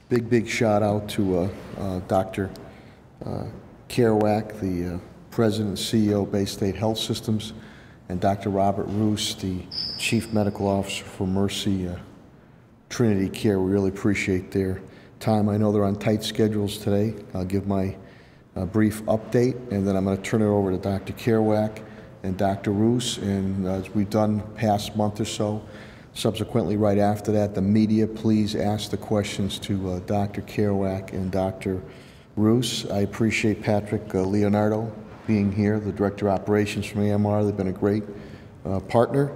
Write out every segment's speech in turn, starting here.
Big shout out to Dr. Kerouac, the President and CEO of Bay State Health Systems, and Dr. Robert Roos, the Chief Medical Officer for Mercy Trinity Care. We really appreciate their time. I know they're on tight schedules today. I'll give my brief update, and then I'm going to turn it over to Dr. Kerouac and Dr. Roos. And as we've done past month or so, subsequently right after that, the media, please ask the questions to Dr. Kerouac and Dr. Roos. I appreciate Patrick Leonardo being here, the Director of Operations from AMR. They've been a great partner,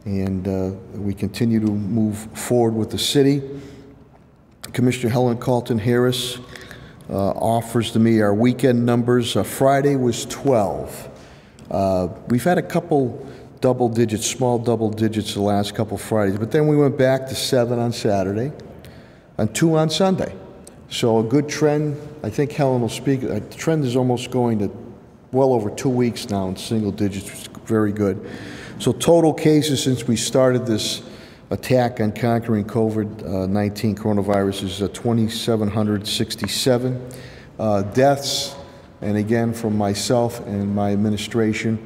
and we continue to move forward with the city. Commissioner Helen Carlton Harris offers to me our weekend numbers. Friday was 12. We've had a couple double digits, small double digits the last couple Fridays, but then we went back to 7 on Saturday and 2 on Sunday. So a good trend. I think Helen will speak. The trend is almost going to well over 2 weeks now in single digits, which is very good. So total cases since we started this attack on conquering COVID-19 coronavirus is 2,767. Deaths, and again from myself and my administration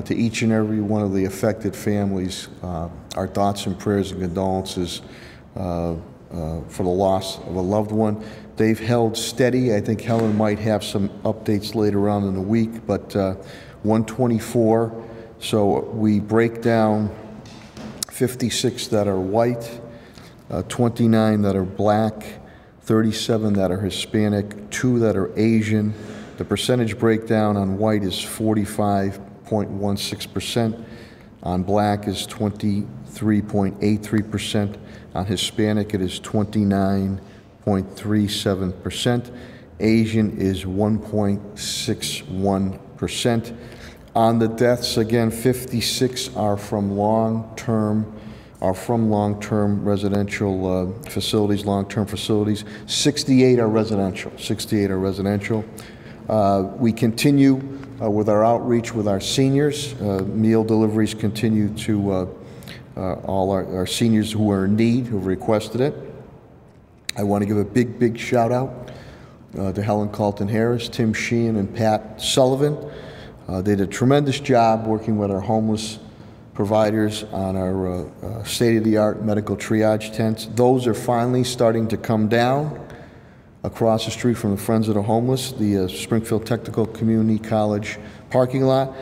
to each and every one of the affected families, our thoughts and prayers and condolences for the loss of a loved one. They've held steady. I think Helen might have some updates later on in the week, but 124. So we break down 56 that are white, 29 that are black, 37 that are Hispanic, 2 that are Asian. The percentage breakdown on white is 45.16%. On black is 23.83%. On Hispanic, it is 29.37%. Asian is 1.61%. On the deaths, again, 56 are from long-term residential facilities, long-term facilities. 68 are residential. 68 are residential. We continue with our outreach with our seniors. Meal deliveries continue to all our seniors who are in need, who have requested it. I want to give a big shout out to Helen Carlton Harris, Tim Sheehan, and Pat Sullivan. They did a tremendous job working with our homeless providers on our state-of-the-art medical triage tents. Those are finally starting to come down across the street from the Friends of the Homeless, the Springfield Technical Community College parking lot.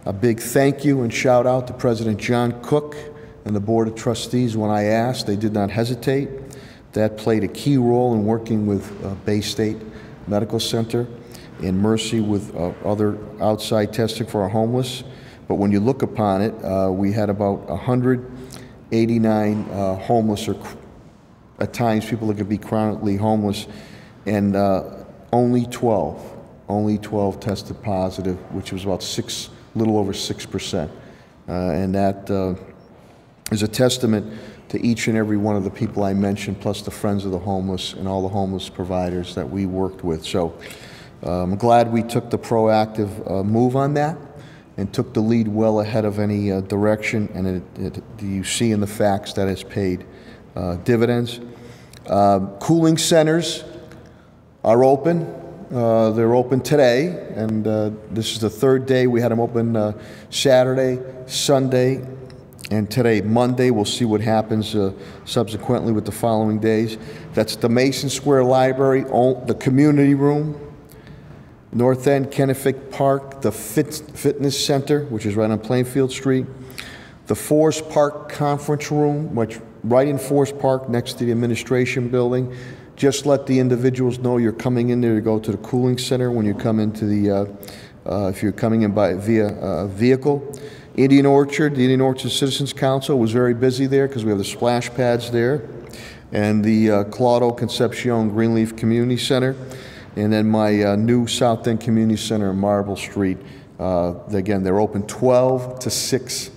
A big thank you and shout out to President John Cook and the Board of Trustees. When I asked, they did not hesitate. That played a key role in working with Bay State Medical Center and Mercy with other outside testing for our homeless. But when you look upon it, we had about 189 homeless, or at times people that could be chronically homeless, and only 12 tested positive, which was about a little over 6%. And that is a testament to each and every one of the people I mentioned, plus the Friends of the Homeless and all the homeless providers that we worked with. So I'm glad we took the proactive move on that and took the lead well ahead of any direction, and you see in the facts that it's paid dividends. Cooling centers are open. They're open today, and this is the third day. We had them open Saturday, Sunday, and today, Monday. We'll see what happens subsequently with the following days. That's the Mason Square Library, the community room, North End Kennefic Park, the Fitness Center, which is right on Plainfield Street, the Forest Park Conference Room, which right in Forest Park next to the administration building. Just let the individuals know you're coming in there to go to the cooling center when you come into the, if you're coming in via vehicle. Indian Orchard, the Indian Orchard Citizens Council was very busy there because we have the splash pads there, and the Claudio Concepcion Greenleaf Community Center, and then my new South End Community Center in Marble Street. Again, they're open 12 to 6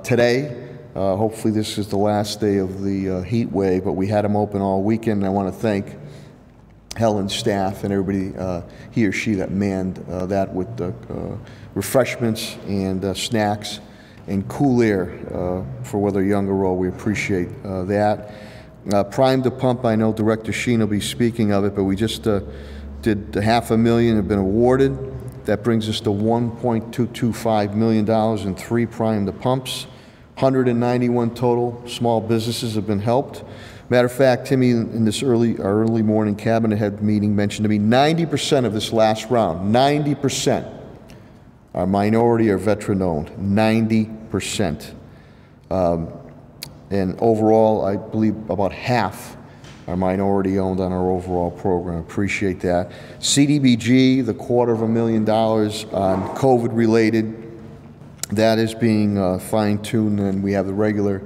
today. Hopefully this is the last day of the heat wave, but we had them open all weekend, and I want to thank Helen's staff and everybody, he or she that manned that with refreshments and snacks and cool air for whether young or old. We appreciate that. Prime the Pump, I know Director Sheen will be speaking of it, but we just did $500,000 have been awarded. That brings us to $1.225 million in 3 Prime the Pumps. 191 total small businesses have been helped. Matter of fact, Timmy, in this our early morning cabinet head meeting, mentioned to me 90% of this last round, 90% are minority or veteran-owned, 90%. And overall, I believe about half are minority-owned on our overall program. Appreciate that. CDBG, the $250,000 on COVID-related, that is being fine-tuned, and we have the regular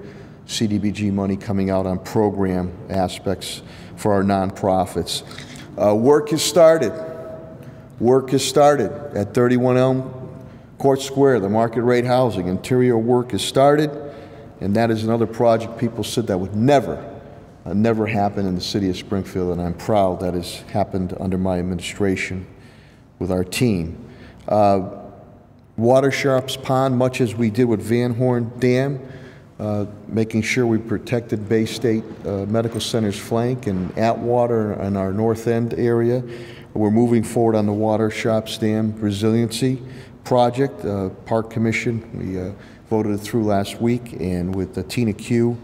CDBG money coming out on program aspects for our nonprofits. Work has started. Work has started at 31 Elm Court Square, the market rate housing. Interior work has started, and that is another project people said that would never happen in the city of Springfield, and I'm proud that has happened under my administration with our team. Water Sharps Pond, much as we did with Van Horn Dam, making sure we protected Bay State Medical Center's flank and Atwater and our North End area. We're moving forward on the Water Sharps Dam Resiliency Project. Park Commission, we voted it through last week, and with Tina Q,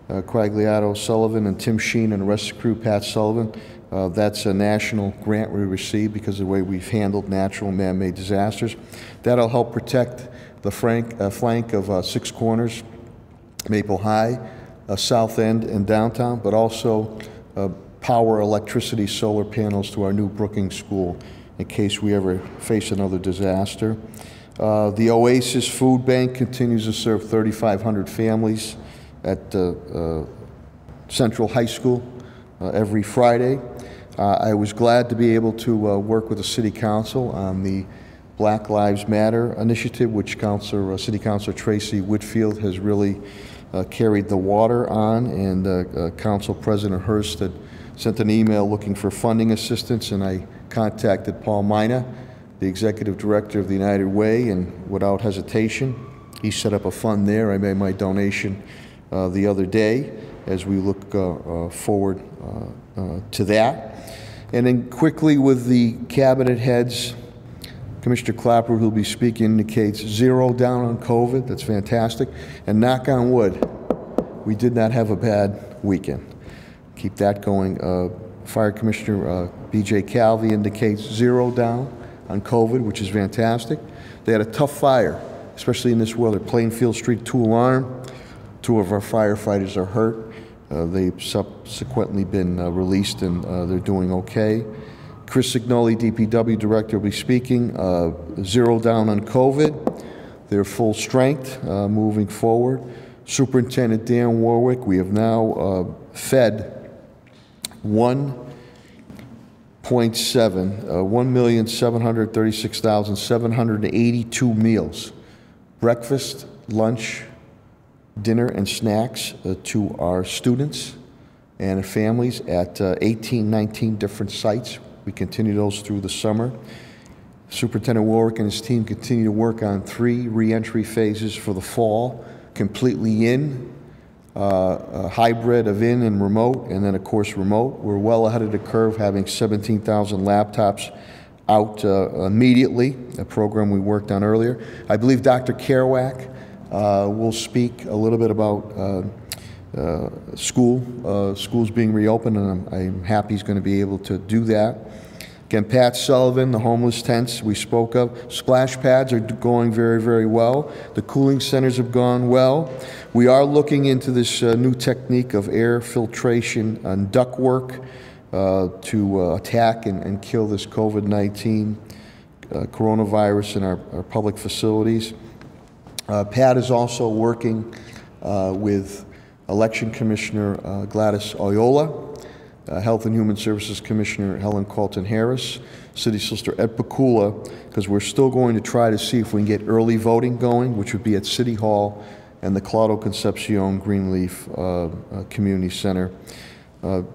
Quagliato Sullivan, and Tim Sheen, and the rest of the crew, Pat Sullivan, that's a national grant we received because of the way we've handled natural and man-made disasters. That'll help protect the flank of Six Corners, Maple High, South End, and downtown, but also power electricity solar panels to our new Brookings School in case we ever face another disaster. The Oasis Food Bank continues to serve 3,500 families at Central High School every Friday. I was glad to be able to work with the City Council on the Black Lives Matter initiative, which City Councilor Tracy Whitfield has really carried the water on, and Council President Hurst had sent an email looking for funding assistance, and I contacted Paul Mina, the Executive Director of the United Way, and without hesitation, he set up a fund there. I made my donation the other day as we look forward to that. And then quickly with the cabinet heads, Commissioner Clapper, who'll be speaking, indicates 0 down on COVID. That's fantastic. And knock on wood, we did not have a bad weekend. Keep that going. Fire Commissioner B.J. Calvi indicates 0 down on COVID, which is fantastic. They had a tough fire, especially in this weather. Plainfield Street 2 alarm. 2 of our firefighters are hurt. They've subsequently been released, and they're doing okay. Chris Signoli, DPW Director, will be speaking. 0 down on COVID. They're full strength moving forward. Superintendent Dan Warwick, we have now fed 1,736,782 meals, breakfast, lunch, dinner, and snacks to our students and families at 19 different sites. We continue those through the summer. Superintendent Warwick and his team continue to work on 3 re-entry phases for the fall, completely in, a hybrid of in and remote, and then of course remote. We're well ahead of the curve, having 17,000 laptops out immediately, a program we worked on earlier. I believe Dr. Kerouac will speak a little bit about schools being reopened, and I'm happy he's going to be able to do that. Again, Pat Sullivan, the homeless tents we spoke of. Splash pads are going very, very well. The cooling centers have gone well. We are looking into this new technique of air filtration and ductwork to attack and kill this COVID-19 coronavirus in our public facilities. Pat is also working with Election Commissioner Gladys Oyola, Health and Human Services Commissioner Helen Colton Harris, City Solicitor Ed Pakula, because we're still going to try to see if we can get early voting going, which would be at City Hall and the Claudio Concepcion Greenleaf Community Center.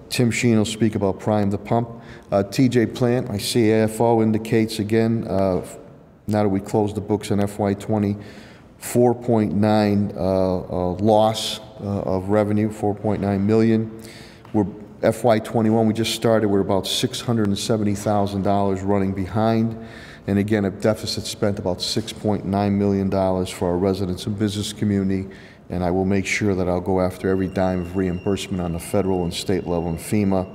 Tim Sheen will speak about Prime the Pump. TJ Plant, my CAFO, indicates again, now that we closed the books on FY20, 4.9 loss of revenue, 4.9 million. We're FY21, we just started, we're about $670,000 running behind. And again, a deficit spent about $6.9 million for our residents and business community. And I will make sure that I'll go after every dime of reimbursement on the federal and state level and FEMA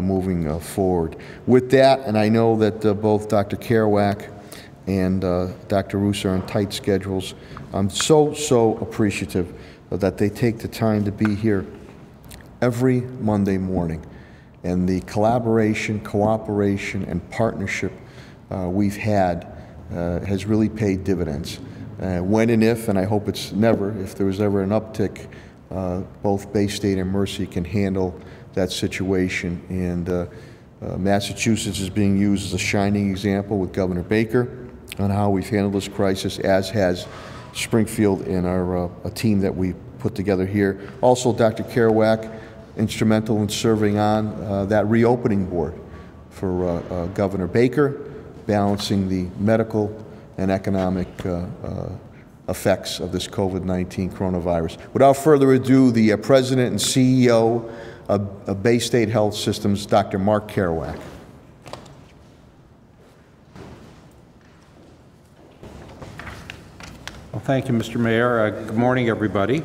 moving forward. With that, and I know that both Dr. Kerouac and Dr. Roos are on tight schedules, I'm so appreciative that they take the time to be here every Monday morning. And the collaboration, cooperation, and partnership we've had has really paid dividends. When and if, and I hope it's never, if there was ever an uptick, both Bay State and Mercy can handle that situation. And Massachusetts is being used as a shining example with Governor Baker on how we've handled this crisis, as has Springfield and our a team that we put together here. Also, Dr. Kerouac, instrumental in serving on that reopening board for Governor Baker, balancing the medical and economic effects of this COVID-19 coronavirus. Without further ado, the President and CEO of Bay State Health Systems, Dr. Mark Kerouac. Well, thank you, Mr. Mayor. Good morning, everybody.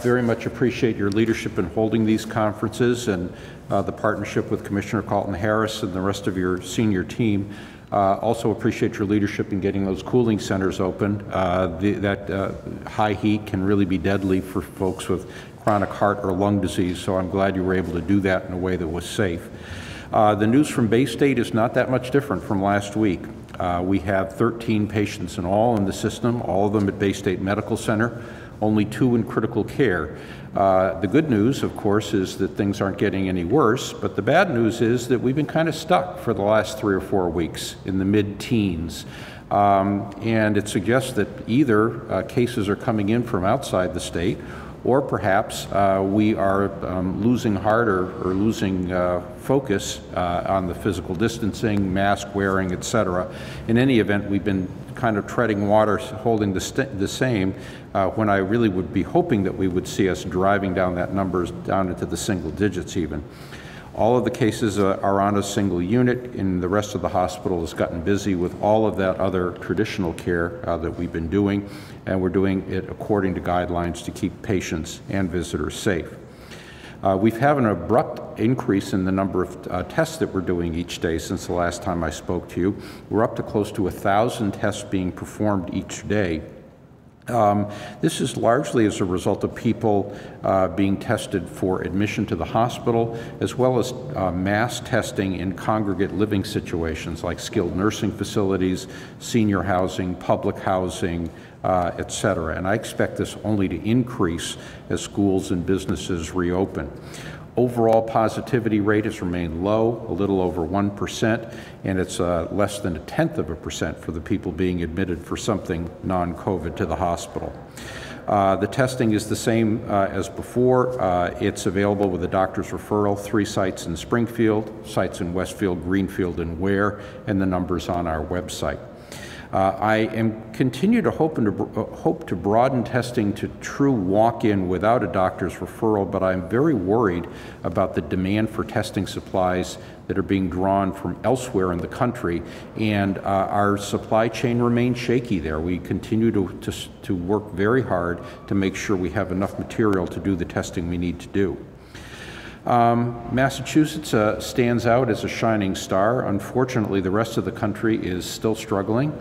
Very much appreciate your leadership in holding these conferences and the partnership with Commissioner Carlton Harris and the rest of your senior team. Also appreciate your leadership in getting those cooling centers open. That high heat can really be deadly for folks with chronic heart or lung disease, so I'm glad you were able to do that in a way that was safe. The news from Bay State is not that much different from last week. We have 13 patients in all in the system, all of them at Bay State Medical Center, only 2 in critical care. The good news, of course, is that things aren't getting any worse, but the bad news is that we've been kind of stuck for the last 3 or 4 weeks in the mid-teens. And it suggests that either cases are coming in from outside the state, or perhaps we are losing heart or losing focus on the physical distancing, mask wearing, et cetera. In any event, we've been kind of treading water, holding the same, when I really would be hoping that we would see us driving down that numbers down into the single digits even. All of the cases are on a single unit, and the rest of the hospital has gotten busy with all of that other traditional care that we've been doing, and we're doing it according to guidelines to keep patients and visitors safe. We've had an abrupt increase in the number of tests that we're doing each day since the last time I spoke to you. We're up to close to 1,000 tests being performed each day. This is largely as a result of people being tested for admission to the hospital, as well as mass testing in congregate living situations like skilled nursing facilities, senior housing, public housing, et cetera. And I expect this only to increase as schools and businesses reopen. Overall positivity rate has remained low, a little over 1%, and it's less than 0.1% for the people being admitted for something non-COVID to the hospital. The testing is the same as before. It's available with a doctor's referral, 3 sites in Springfield, sites in Westfield, Greenfield, and Ware, and the numbers on our website. I continue to hope to broaden testing to true walk-in without a doctor's referral, but I'm very worried about the demand for testing supplies that are being drawn from elsewhere in the country, and our supply chain remains shaky there. We continue to work very hard to make sure we have enough material to do the testing we need to do. Massachusetts stands out as a shining star. Unfortunately, the rest of the country is still struggling.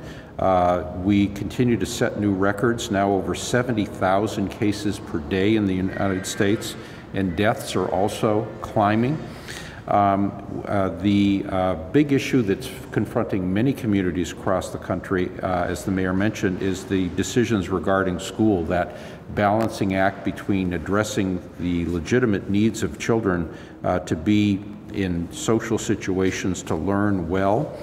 We continue to set new records, now over 70,000 cases per day in the United States, and deaths are also climbing. The big issue that's confronting many communities across the country, as the mayor mentioned, is the decisions regarding school, that balancing act between addressing the legitimate needs of children to be in social situations to learn well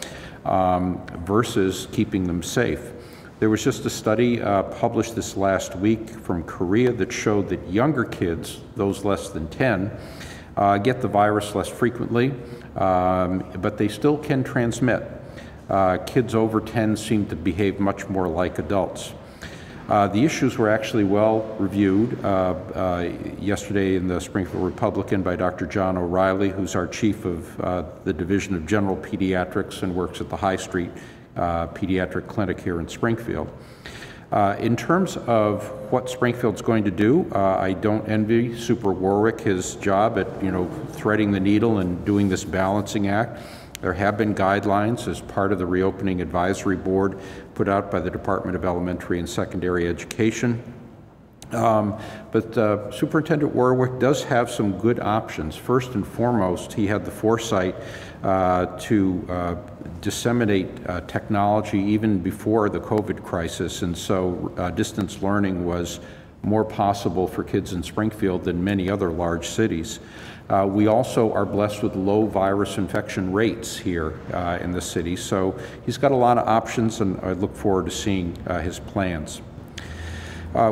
versus keeping them safe. There was just a study published this last week from Korea that showed that younger kids, those less than 10, get the virus less frequently, but they still can transmit. Kids over 10 seem to behave much more like adults. The issues were actually well reviewed yesterday in the Springfield Republican by Dr. John O'Reilly, who's our chief of the Division of General Pediatrics and works at the High Street Pediatric Clinic here in Springfield. In terms of what Springfield's going to do, I don't envy Super Warwick his job at, threading the needle and doing this balancing act. There have been guidelines as part of the Reopening Advisory Board put out by the Department of Elementary and Secondary Education. But Superintendent Warwick does have some good options. First and foremost, he had the foresight to disseminate technology even before the COVID crisis, and so distance learning was more possible for kids in Springfield than many other large cities. We also are blessed with low virus infection rates here in the city, so he's got a lot of options, and I look forward to seeing his plans.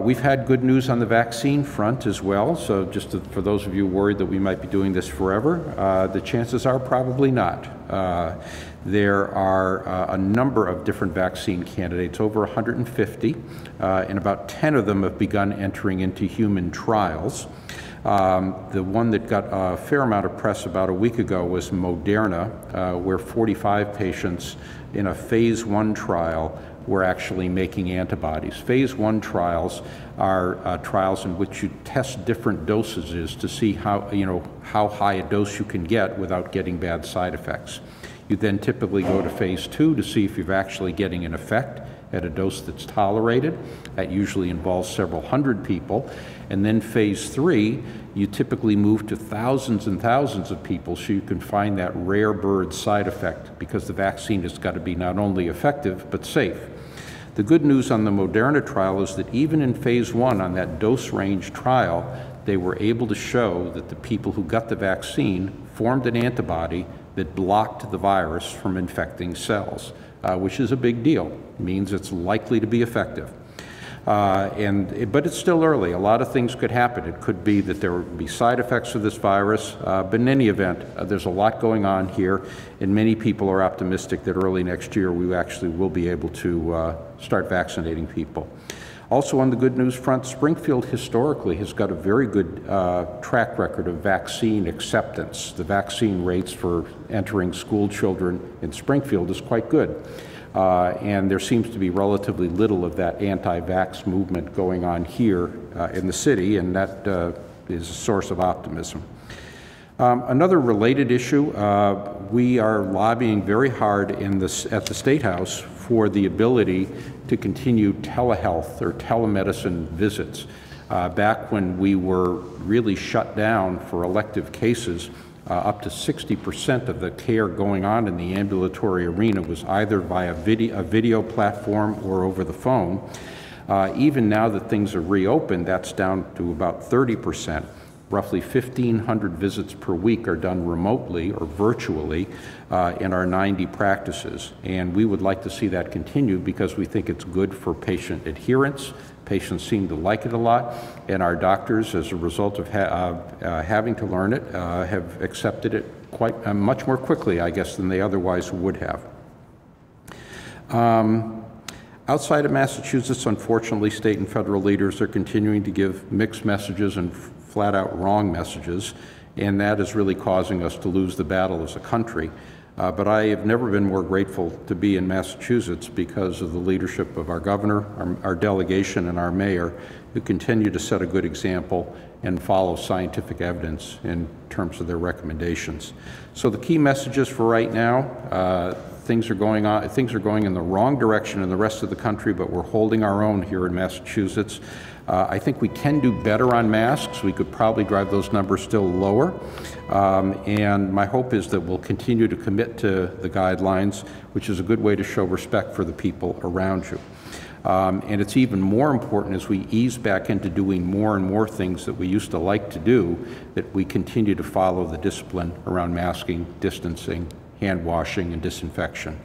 We've had good news on the vaccine front as well, so just for those of you worried that we might be doing this forever, the chances are probably not. There are a number of different vaccine candidates, over 150, and about 10 of them have begun entering into human trials. The one that got a fair amount of press about a week ago was Moderna, where 45 patients in a phase 1 trial were actually making antibodies. Phase 1 trials are trials in which you test different dosages to see how high a dose you can get without getting bad side effects. You then typically go to phase 2 to see if you're actually getting an effect at a dose that's tolerated. That usually involves several hundred people. And then phase 3, you typically move to thousands and thousands of people so you can find that rare bird side effect, because the vaccine has got to be not only effective but safe. The good news on the Moderna trial is that even in phase 1, on that dose range trial, they were able to show that the people who got the vaccine formed an antibody that blocked the virus from infecting cells, which is a big deal. It means it's likely to be effective. But it's still early. A lot of things could happen. It could be that there would be side effects of this virus, but in any event, there's a lot going on here, and many people are optimistic that early next year we actually will be able to start vaccinating people. Also on the good news front, Springfield historically has got a very good track record of vaccine acceptance. The vaccine rates for entering school children in Springfield is quite good. And there seems to be relatively little of that anti-vax movement going on here in the city, and that is a source of optimism. Another related issue, we are lobbying very hard at the State House for the ability to continue telehealth or telemedicine visits. Back when we were really shut down for elective cases, up to 60% of the care going on in the ambulatory arena was either via a video platform or over the phone. Even now that things are reopened, that's down to about 30%. Roughly 1,500 visits per week are done remotely or virtually in our 90 practices. And we would like to see that continue because we think it's good for patient adherence. Patients seem to like it a lot, and our doctors, as a result of having to learn it, have accepted it quite much more quickly, I guess, than they otherwise would have. Outside of Massachusetts, unfortunately, state and federal leaders are continuing to give mixed messages and flat-out wrong messages, and that is really causing us to lose the battle as a country. But I have never been more grateful to be in Massachusetts because of the leadership of our governor, our delegation, and our mayor, who continue to set a good example and follow scientific evidence in terms of their recommendations. So the key messages for right now, things are going in the wrong direction in the rest of the country, but we're holding our own here in Massachusetts. I think we can do better on masks. We could probably drive those numbers still lower. And my hope is that we'll continue to commit to the guidelines, which is a good way to show respect for the people around you. And it's even more important as we ease back into doing more and more things that we used to like to do, that we continue to follow the discipline around masking, distancing, hand washing, and disinfection.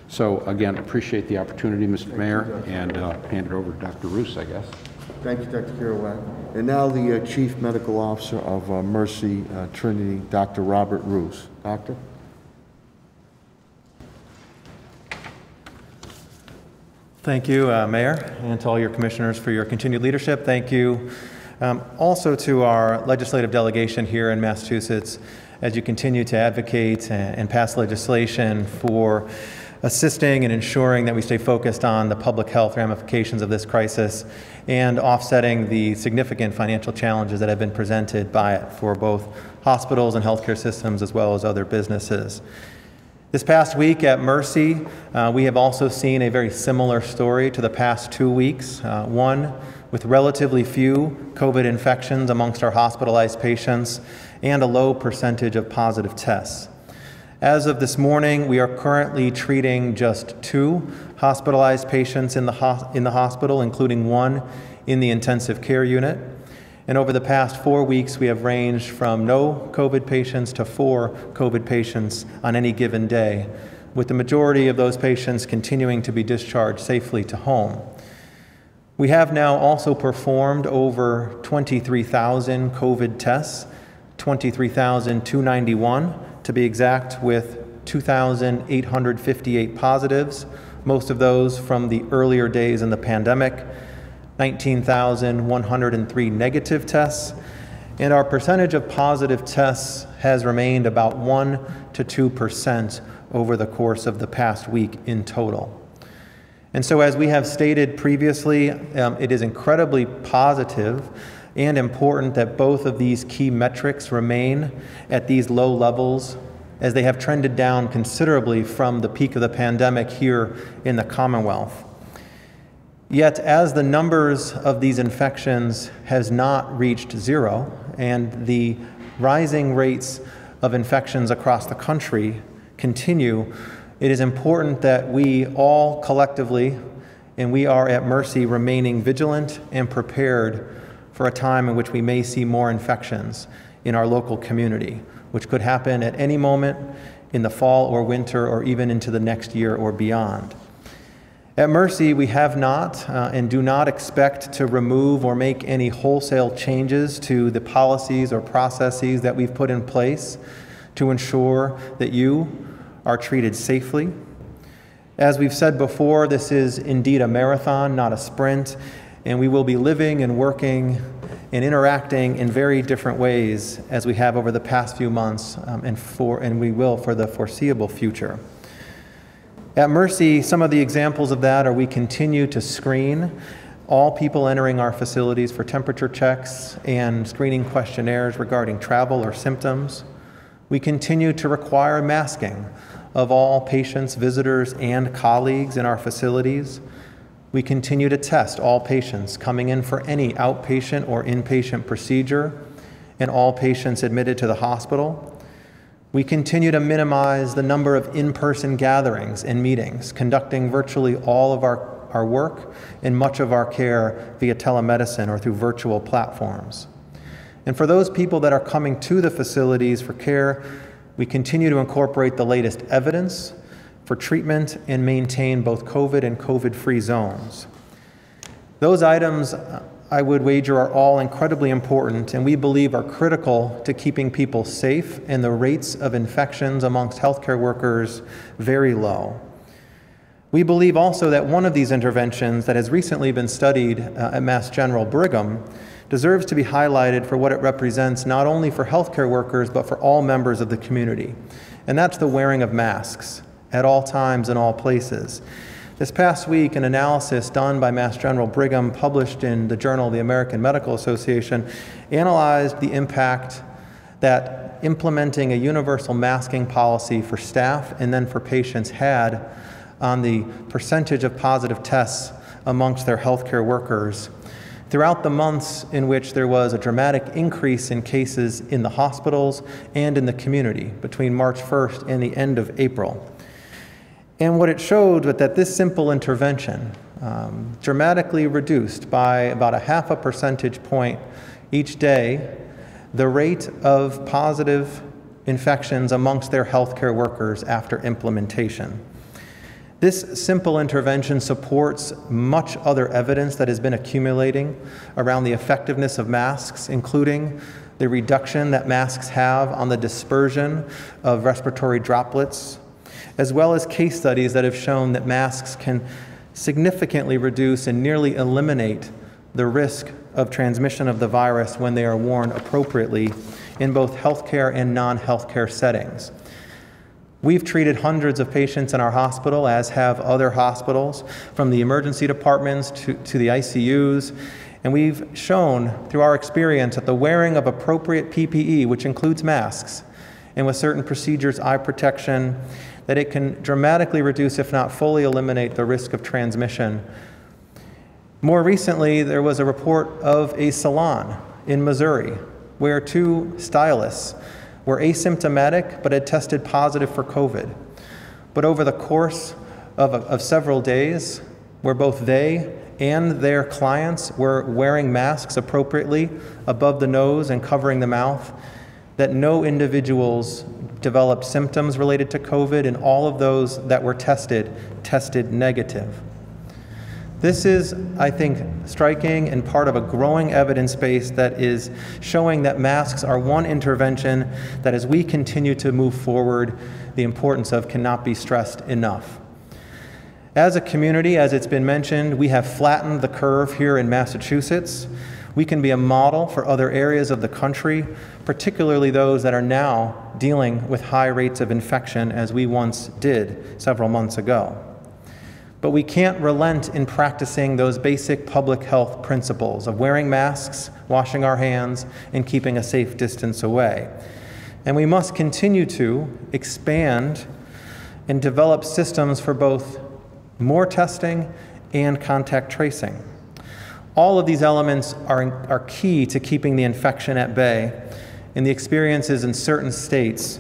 So again, appreciate the opportunity, Mr. Mayor, and hand it over to Dr. Roos, I guess. Thank you, Dr. Kerouac. And now the Chief Medical Officer of Mercy Trinity, Dr. Robert Roos. Doctor? Thank you, Mayor, and to all your commissioners for your continued leadership. Thank you also to our legislative delegation here in Massachusetts as you continue to advocate and pass legislation for assisting and ensuring that we stay focused on the public health ramifications of this crisis and offsetting the significant financial challenges that have been presented by it for both hospitals and healthcare systems as well as other businesses. This past week at Mercy, we have also seen a very similar story to the past 2 weeks, one with relatively few COVID infections amongst our hospitalized patients and a low percentage of positive tests. As of this morning, we are currently treating just 2 hospitalized patients in the hospital, including 1 in the intensive care unit. And over the past 4 weeks, we have ranged from no COVID patients to 4 COVID patients on any given day, with the majority of those patients continuing to be discharged safely to home. We have now also performed over 23,000 COVID tests, 23,291 to be exact, with 2,858 positives, most of those from the earlier days in the pandemic, 19,103 negative tests, and our percentage of positive tests has remained about 1 to 2% over the course of the past week in total. And so, as we have stated previously, it is incredibly positive and important that both of these key metrics remain at these low levels, as they have trended down considerably from the peak of the pandemic here in the Commonwealth. Yet, as the numbers of these infections has not reached 0, and the rising rates of infections across the country continue, it is important that we all collectively, and we are at Mercy, remaining vigilant and prepared for a time in which we may see more infections in our local community, which could happen at any moment in the fall or winter or even into the next year or beyond. At Mercy, we have not and do not expect to remove or make any wholesale changes to the policies or processes that we've put in place to ensure that you are treated safely. As we've said before, this is indeed a marathon, not a sprint, and we will be living and working and interacting in very different ways as we have over the past few months and we will for the foreseeable future. At Mercy, some of the examples of that are we continue to screen all people entering our facilities for temperature checks and screening questionnaires regarding travel or symptoms. We continue to require masking of all patients, visitors, and colleagues in our facilities. We continue to test all patients coming in for any outpatient or inpatient procedure and all patients admitted to the hospital. We continue to minimize the number of in-person gatherings and meetings, conducting virtually all of our work and much of our care via telemedicine or through virtual platforms. And for those people that are coming to the facilities for care, we continue to incorporate the latest evidence for treatment and maintain both COVID and COVID-free zones. Those items, I would wager, are all incredibly important and we believe are critical to keeping people safe and the rates of infections amongst healthcare workers very low. We believe also that one of these interventions that has recently been studied at Mass General Brigham deserves to be highlighted for what it represents not only for healthcare workers but for all members of the community, and that's the wearing of masks at all times and all places. This past week, an analysis done by Mass General Brigham, published in the Journal of the American Medical Association, analyzed the impact that implementing a universal masking policy for staff and then for patients had on the percentage of positive tests amongst their healthcare workers throughout the months in which there was a dramatic increase in cases in the hospitals and in the community between March 1st and the end of April. And what it showed was that this simple intervention dramatically reduced by about a 0.5 percentage point each day the rate of positive infections amongst their healthcare workers after implementation. This simple intervention supports much other evidence that has been accumulating around the effectiveness of masks, including the reduction that masks have on the dispersion of respiratory droplets, as well as case studies that have shown that masks can significantly reduce and nearly eliminate the risk of transmission of the virus when they are worn appropriately in both healthcare and non-healthcare settings. We've treated hundreds of patients in our hospital, as have other hospitals, from the emergency departments to the ICUs, and we've shown through our experience that the wearing of appropriate PPE, which includes masks, and with certain procedures, eye protection, that it can dramatically reduce, if not fully eliminate, the risk of transmission. More recently, there was a report of a salon in Missouri where 2 stylists were asymptomatic but had tested positive for COVID. But over the course of several days, where both they and their clients were wearing masks appropriately above the nose and covering the mouth, that no individuals developed symptoms related to COVID, and all of those that were tested negative. This is, I think, striking and part of a growing evidence base that is showing that masks are one intervention that, as we continue to move forward, the importance of cannot be stressed enough. As a community, as it's been mentioned, we have flattened the curve here in Massachusetts. We can be a model for other areas of the country, particularly those that are now dealing with high rates of infection, as we once did several months ago. But we can't relent in practicing those basic public health principles of wearing masks, washing our hands, and keeping a safe distance away. And we must continue to expand and develop systems for both more testing and contact tracing. All of these elements are key to keeping the infection at bay, and the experiences in certain states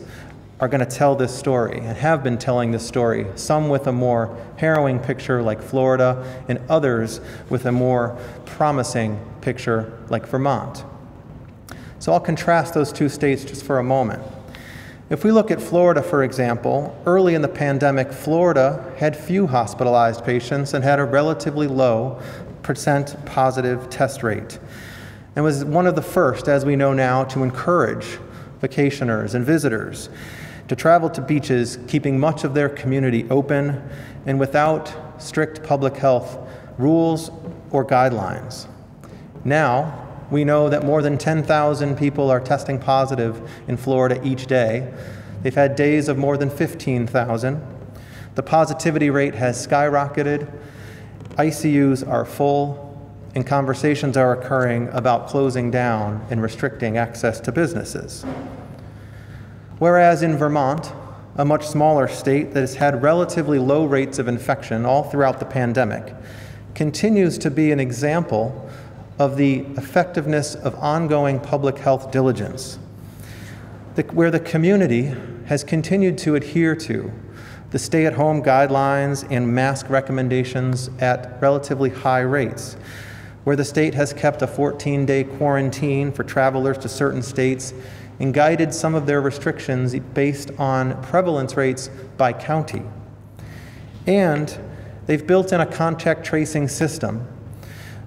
are going to tell this story and have been telling this story, some with a more harrowing picture like Florida, and others with a more promising picture like Vermont. So I'll contrast those 2 states just for a moment. If we look at Florida, for example, early in the pandemic, Florida had few hospitalized patients and had a relatively low percent positive test rate, and was one of the first, as we know now, to encourage vacationers and visitors to travel to beaches, keeping much of their community open and without strict public health rules or guidelines. Now, we know that more than 10,000 people are testing positive in Florida each day. They've had days of more than 15,000. The positivity rate has skyrocketed. ICUs are full, and conversations are occurring about closing down and restricting access to businesses. Whereas in Vermont, a much smaller state that has had relatively low rates of infection all throughout the pandemic, continues to be an example of the effectiveness of ongoing public health diligence, where the community has continued to adhere to the stay-at-home guidelines and mask recommendations at relatively high rates, where the state has kept a 14-day quarantine for travelers to certain states and guided some of their restrictions based on prevalence rates by county. And they've built in a contact tracing system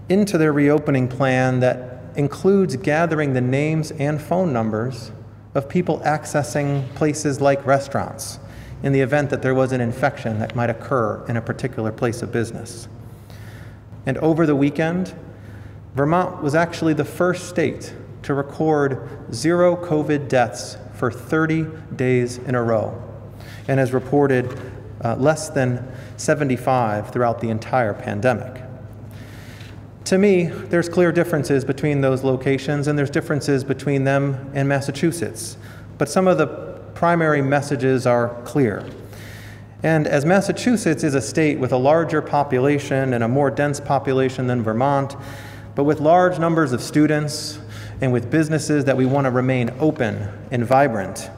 into their reopening plan that includes gathering the names and phone numbers of people accessing places like restaurants in the event that there was an infection that might occur in a particular place of business. And over the weekend, Vermont was actually the first state to record 0 COVID deaths for 30 days in a row, and has reported less than 75 throughout the entire pandemic. To me, there's clear differences between those locations, and there's differences between them and Massachusetts. But some of the primary messages are clear. And as Massachusetts is a state with a larger population and a more dense population than Vermont, but with large numbers of students and with businesses that we want to remain open and vibrant,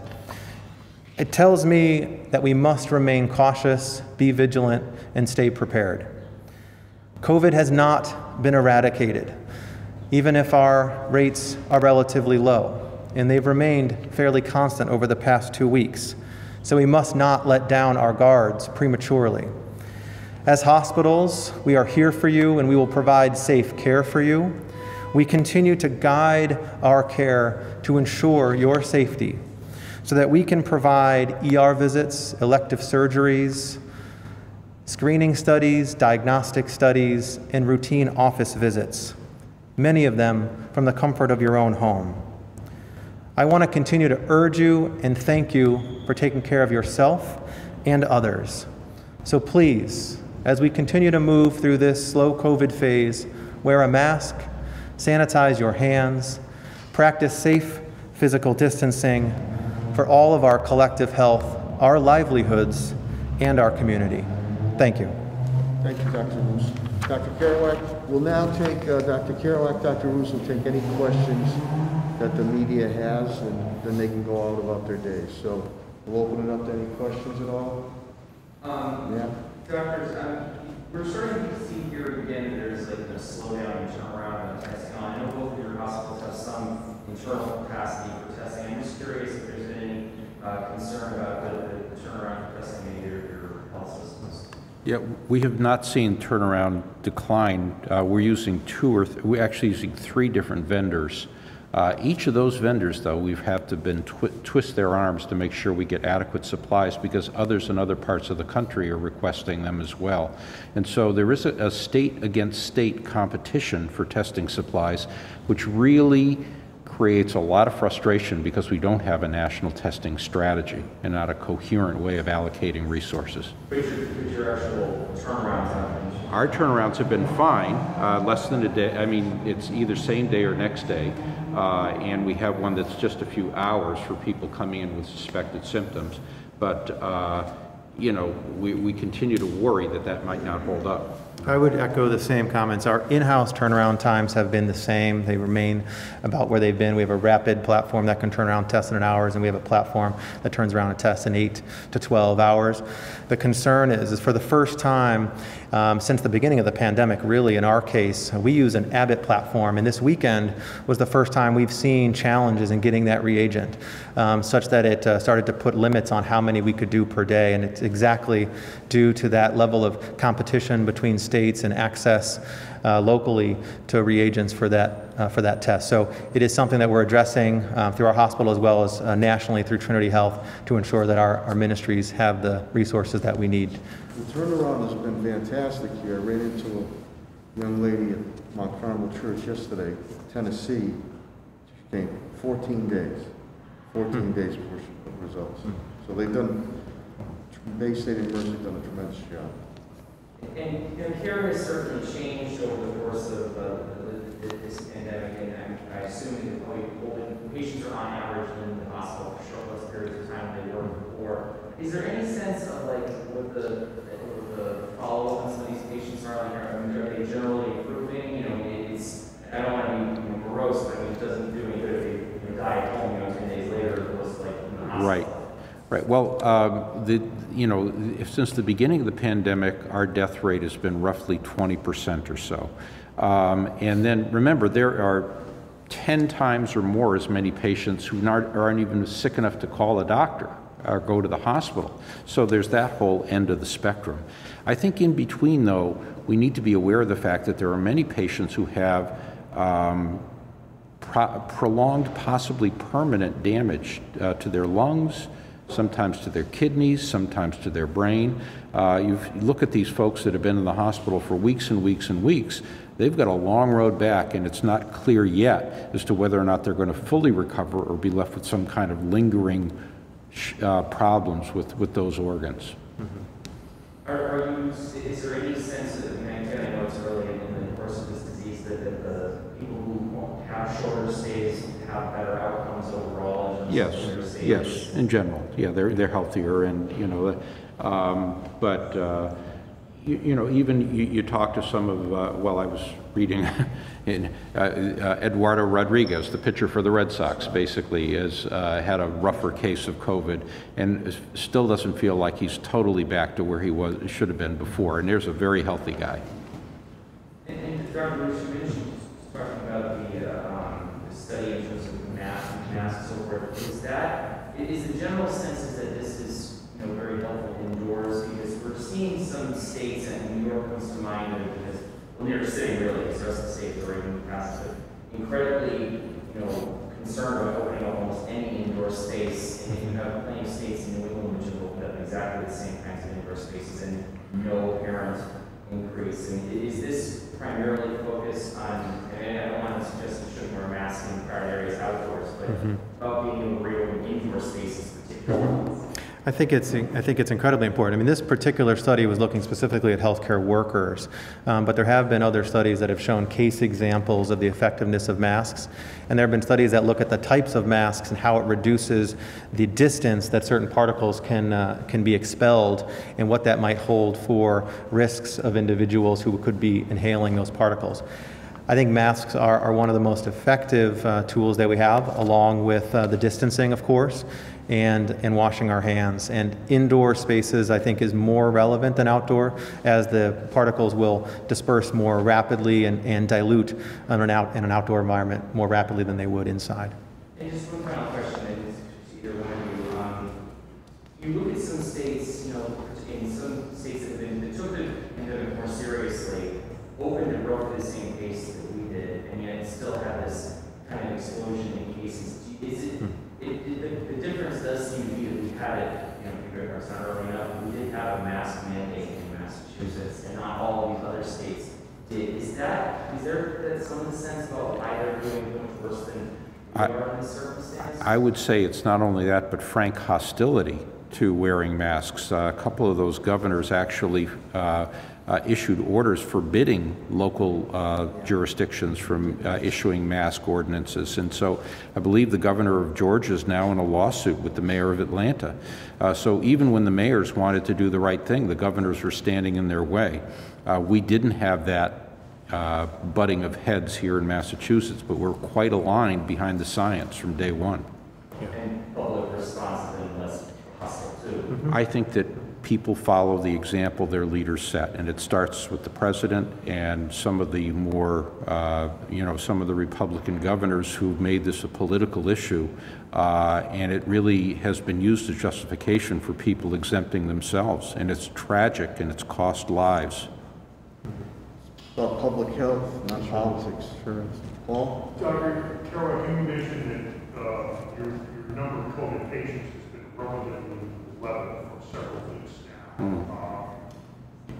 it tells me that we must remain cautious, be vigilant, and stay prepared. COVID has not been eradicated, even if our rates are relatively low, and they've remained fairly constant over the past 2 weeks. So we must not let down our guards prematurely. As hospitals, we are here for you, and we will provide safe care for you. We continue to guide our care to ensure your safety so that we can provide ER visits, elective surgeries, screening studies, diagnostic studies, and routine office visits, many of them from the comfort of your own home. I want to continue to urge you and thank you for taking care of yourself and others. So please, as we continue to move through this slow COVID phase, wear a mask, sanitize your hands, practice safe physical distancing for all of our collective health, our livelihoods, and our community. Thank you. Thank you, Dr. Roos. Dr. Kerouac, we'll now take, Dr. Kerouac, Dr. Roos will take any questions that the media has, and then they can go out about their days. So we'll open it up to any questions at all. Yeah. Doctors, we're starting to see here again that there's like a slowdown in turnaround on testing. I know both of your hospitals have some internal capacity for testing. I'm just curious if there's been any concern about the turnaround for testing in your health systems. Yeah, we have not seen turnaround decline. We're using we're actually using 3 different vendors. Each of those vendors, though, we've had to twist their arms to make sure we get adequate supplies, because others in other parts of the country are requesting them as well. And so there is a state against state competition for testing supplies, which really creates a lot of frustration because we don't have a national testing strategy and not a coherent way of allocating resources. But your actual turnarounds happen? Our turnarounds have been fine, less than a day. I mean, it's either same day or next day. And we have one that's just a few hours for people coming in with suspected symptoms. But, you know, we continue to worry that that might not hold up. I would echo the same comments. Our in-house turnaround times have been the same. They remain about where they've been. We have a rapid platform that can turn around tests in hours, and we have a platform that turns around a test in 8 to 12 hours. The concern is for the first time since the beginning of the pandemic, really in our case, we use an Abbott platform, and this weekend was the first time we've seen challenges in getting that reagent, such that it started to put limits on how many we could do per day, and it's exactly due to that level of competition between states and access locally to reagents for that test. So it is something that we're addressing through our hospital as well as nationally through Trinity Health to ensure that our ministries have the resources that we need. The turnaround has been fantastic here. I ran into a young lady at Mount Carmel Church yesterday, Tennessee. She came 14 days. 14 days before she got results. So they've done, Bay State University done a tremendous job. And care has certainly changed over the course of this pandemic, and I assume that when patients are on average in the hospital for short less periods of time than they were before. Is there any sense of like what the follow-up on some of these patients are? Like, I mean, are they generally improving? You know, I don't want to be morose, but it doesn't do any good if they die at home, 10 days later, it looks like in the hospital. Right. Right. Well, since the beginning of the pandemic, our death rate has been roughly 20% or so. And then remember, there are 10 times or more as many patients who aren't even sick enough to call a doctor or go to the hospital. So there's that whole end of the spectrum. I think in between, though, we need to be aware of the fact that there are many patients who have prolonged, possibly permanent damage to their lungs, sometimes to their kidneys, sometimes to their brain. You look at these folks that have been in the hospital for weeks and weeks and weeks. They've got a long road back, and it's not clear yet as to whether or not they're going to fully recover or be left with some kind of lingering problems with those organs. Mm-hmm. Is there any sense that, I know it's early in the course of this disease, that the people who have shorter stays have better outcomes overall? Yes, in general. Yeah, they're healthier, and even you talk to some of, I was reading in Eduardo Rodriguez, the pitcher for the Red Sox, basically has had a rougher case of COVID and still doesn't feel like he's totally back to where he should have been before, and there's a very healthy guy. And Dr. Bruce, you mentioned talking about the study in terms of masks and so forth. Is the general sense is that this is very helpful indoors, because we're seeing some states, and New York comes to mind because New York City really, because the rest of the states are already passive, incredibly concerned about opening up almost any indoor space, and you have plenty of states in New England which have opened up exactly the same kinds of indoor spaces and no apparent increase. And is this primarily focused on, and I don't want to suggest you shouldn't wear masks in crowded areas outdoors, but about being able to reopen indoor spaces particularly? I think it's incredibly important. I mean, this particular study was looking specifically at healthcare workers, but there have been other studies that have shown case examples of the effectiveness of masks, and there have been studies that look at the types of masks and how it reduces the distance that certain particles can be expelled, and what that might hold for risks of individuals who could be inhaling those particles. I think masks are one of the most effective tools that we have, along with the distancing, of course, and washing our hands. And indoor spaces, I think, is more relevant than outdoor, as the particles will disperse more rapidly and dilute in an outdoor environment more rapidly than they would inside. And just one final question, and to either one of you. You look at some states, in some states that took the pandemic more seriously, opened at roughly the same pace that we did, and yet still had this kind of explosion in cases. The difference does seem to be that we had it, it's not early enough, we did have a mask mandate in Massachusetts, and not all of these other states did. Is there some sense about why they're doing much worse than we are in this circumstance? I would say it's not only that, but frank hostility to wearing masks. A couple of those governors actually issued orders forbidding local jurisdictions from issuing mask ordinances. And so I believe the governor of Georgia is now in a lawsuit with the mayor of Atlanta. So even when the mayors wanted to do the right thing, the governors were standing in their way. We didn't have that butting of heads here in Massachusetts, but we're quite aligned behind the science from day one. And public response has been less hostile too. I think that people follow the example their leaders set, and it starts with the president and some of the more, some of the Republican governors who've made this a political issue, and it really has been used as justification for people exempting themselves, and it's tragic and it's cost lives. About public health, not politics. Sure. Paul? Dr. Carroll, you mentioned that your number of COVID patients has been relatively level for several weeks now.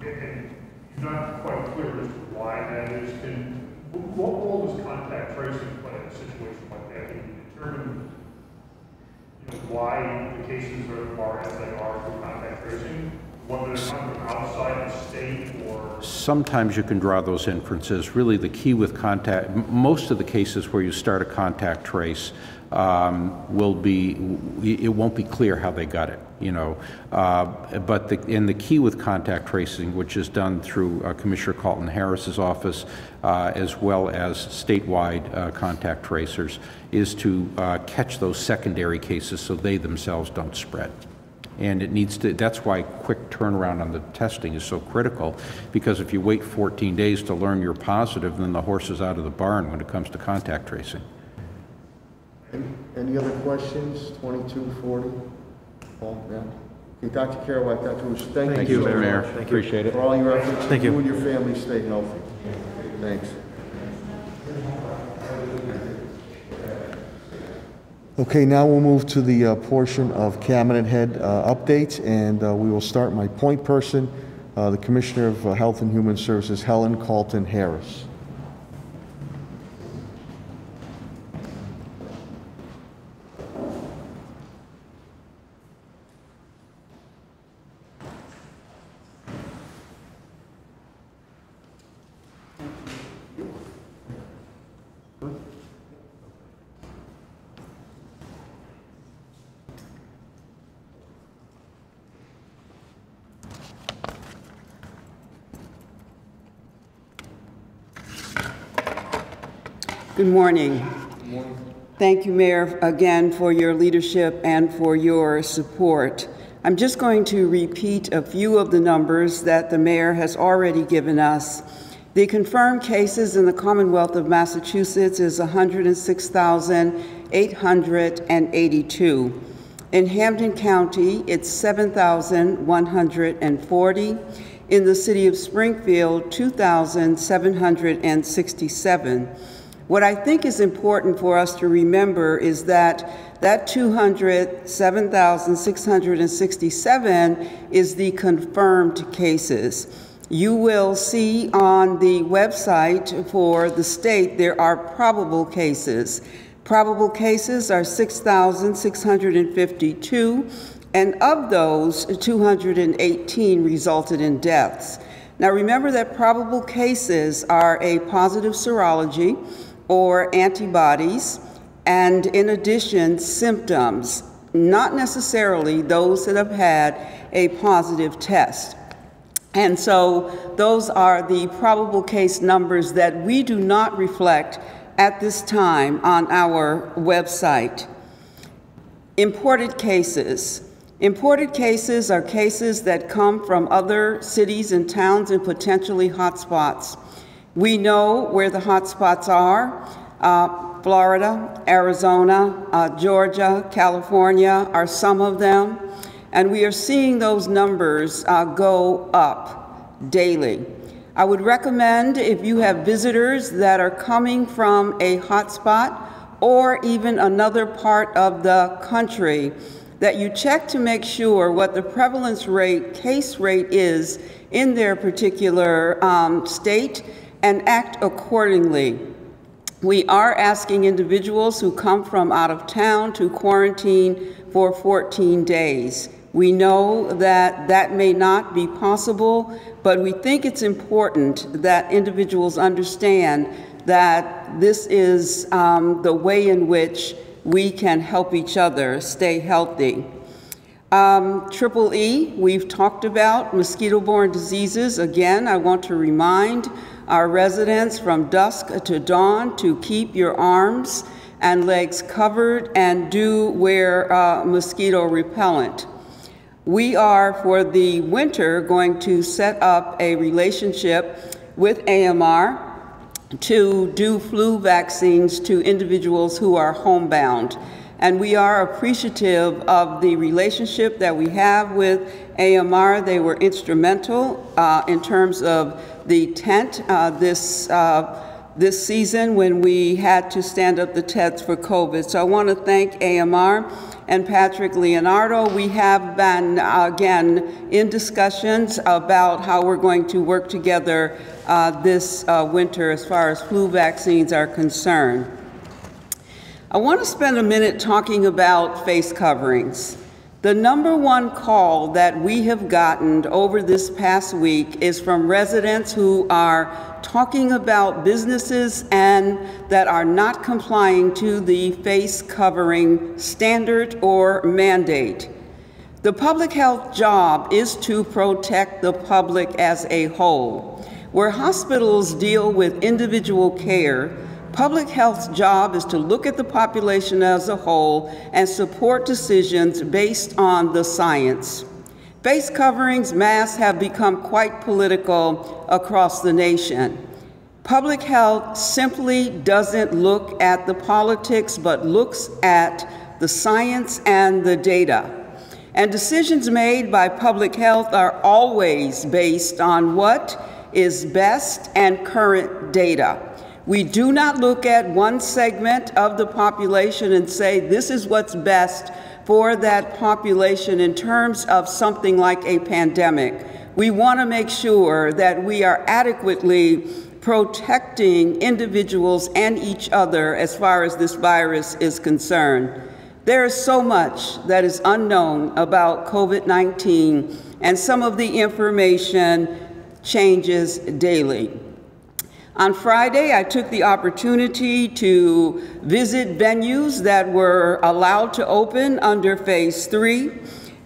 And you're not quite clear as to why that is. What role does contact tracing play in a situation like that? Can you determine why the cases are as they are through contact tracing? Whether they're coming from outside the state or... Sometimes you can draw those inferences. Really the key with contact, most of the cases where you start a contact trace it won't be clear how they got it, but the key with contact tracing, which is done through Commissioner Carlton Harris's office, as well as statewide contact tracers, is to catch those secondary cases so they themselves don't spread. And it needs to, that's why quick turnaround on the testing is so critical, because if you wait 14 days to learn you're positive, then the horse is out of the barn when it comes to contact tracing. Any other questions? 2240? Paul, yeah. Okay, Dr. Carroll, I thought you were Thank you, Mayor. Thank you. Appreciate it. For all your efforts. Thank you. You and your family stay healthy. Thanks. Okay, now we'll move to the portion of Cabinet Head updates, and we will start my point person, the Commissioner of Health and Human Services, Helen Carlton Harris. Good morning. Good morning. Thank you, Mayor, again for your leadership and for your support. I'm just going to repeat a few of the numbers that the Mayor has already given us. The confirmed cases in the Commonwealth of Massachusetts is 106,882. In Hampden County, it's 7,140. In the city of Springfield, 2,767. What I think is important for us to remember is that that 207,667 is the confirmed cases. You will see on the website for the state there are probable cases. Probable cases are 6,652, and of those, 218 resulted in deaths. Now remember that probable cases are a positive serology or antibodies, and in addition, symptoms, not necessarily those that have had a positive test. And so those are the probable case numbers that we do not reflect at this time on our website. Imported cases. Imported cases are cases that come from other cities and towns and potentially hotspots. We know where the hotspots are. Florida, Arizona, Georgia, California are some of them. And we are seeing those numbers go up daily. I would recommend, if you have visitors that are coming from a hotspot or even another part of the country, that you check to make sure what the prevalence rate, case rate is in their particular state and act accordingly. We are asking individuals who come from out of town to quarantine for 14 days. We know that that may not be possible, but we think it's important that individuals understand that this is the way in which we can help each other stay healthy. Triple E, we've talked about mosquito-borne diseases. Again, I want to remind our residents from dusk to dawn to keep your arms and legs covered and do wear mosquito repellent. We are, for the winter, going to set up a relationship with AMR to do flu vaccines to individuals who are homebound. And we are appreciative of the relationship that we have with AMR. They were instrumental in terms of the tent this season when we had to stand up the tents for COVID. So I want to thank AMR and Patrick Leonardo. We have been, again, in discussions about how we're going to work together this winter as far as flu vaccines are concerned. I want to spend a minute talking about face coverings. The #1 call that we have gotten over this past week is from residents who are talking about businesses and that are not complying to the face covering standard or mandate. The public health job is to protect the public as a whole. Where hospitals deal with individual care, public health's job is to look at the population as a whole and support decisions based on the science. Face coverings, masks have become quite political across the nation. Public health simply doesn't look at the politics, but looks at the science and the data. And decisions made by public health are always based on what is best and current data. We do not look at one segment of the population and say this is what's best for that population in terms of something like a pandemic. We want to make sure that we are adequately protecting individuals and each other as far as this virus is concerned. There is so much that is unknown about COVID-19, and some of the information changes daily. On Friday, I took the opportunity to visit venues that were allowed to open under Phase 3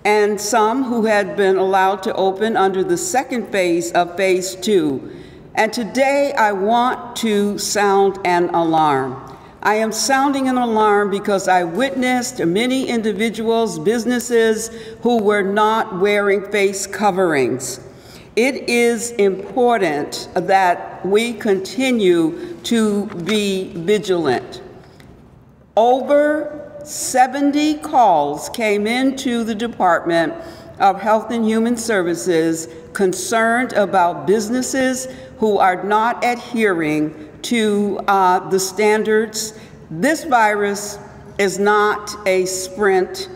and some who had been allowed to open under the second phase of Phase 2. And today, I want to sound an alarm. I am sounding an alarm because I witnessed many individuals, businesses who were not wearing face coverings. It is important that we continue to be vigilant. Over 70 calls came into the Department of Health and Human Services concerned about businesses who are not adhering to the standards. This virus is not a sprint,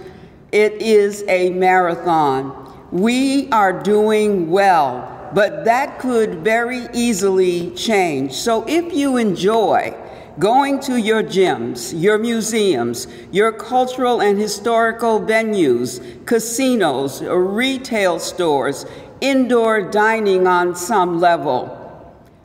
it is a marathon. We are doing well, but that could very easily change. So if you enjoy going to your gyms, your museums, your cultural and historical venues, casinos, retail stores, indoor dining on some level,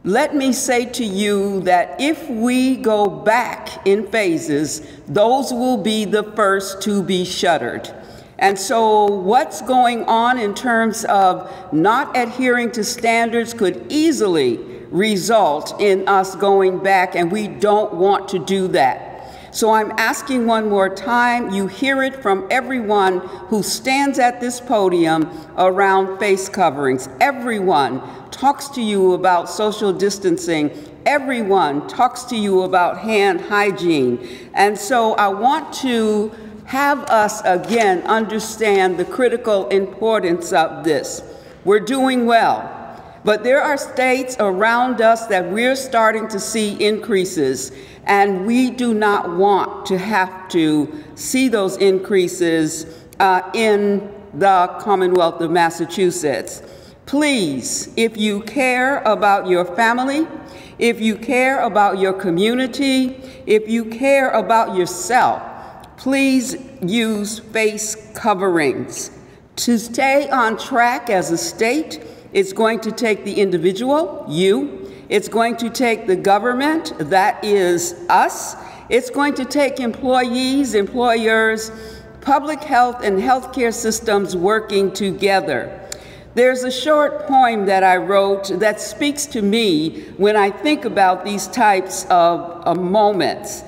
let me say to you that if we go back in phases, those will be the first to be shuttered. And so what's going on in terms of not adhering to standards could easily result in us going back, and we don't want to do that. So I'm asking one more time, you hear it from everyone who stands at this podium around face coverings. Everyone talks to you about social distancing. Everyone talks to you about hand hygiene. And so I want to have us again understand the critical importance of this. We're doing well. But there are states around us that we're starting to see increases, and we do not want to have to see those increases in the Commonwealth of Massachusetts. Please, if you care about your family, if you care about your community, if you care about yourself, please use face coverings. To stay on track as a state, it's going to take the individual, you. It's going to take the government, that is us. It's going to take employees, employers, public health and healthcare systems working together. There's a short poem that I wrote that speaks to me when I think about these types of moments.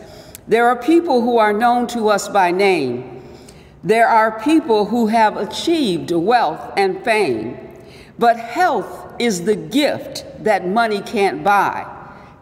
There are people who are known to us by name. There are people who have achieved wealth and fame. But health is the gift that money can't buy.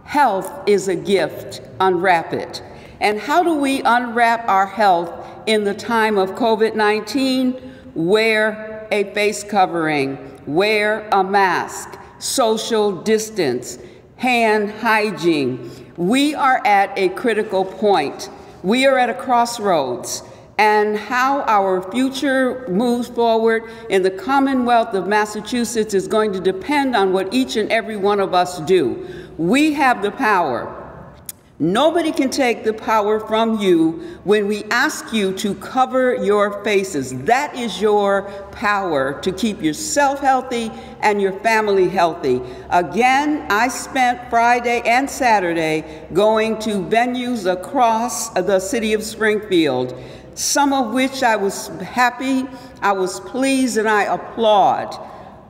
Health is a gift, unwrap it. And how do we unwrap our health in the time of COVID-19? Wear a face covering, wear a mask, social distance, hand hygiene. We are at a critical point. We are at a crossroads. And how our future moves forward in the Commonwealth of Massachusetts is going to depend on what each and every one of us do. We have the power. Nobody can take the power from you when we ask you to cover your faces. That is your power to keep yourself healthy and your family healthy. Again, I spent Friday and Saturday going to venues across the city of Springfield, some of which I was happy, I was pleased, and I applaud.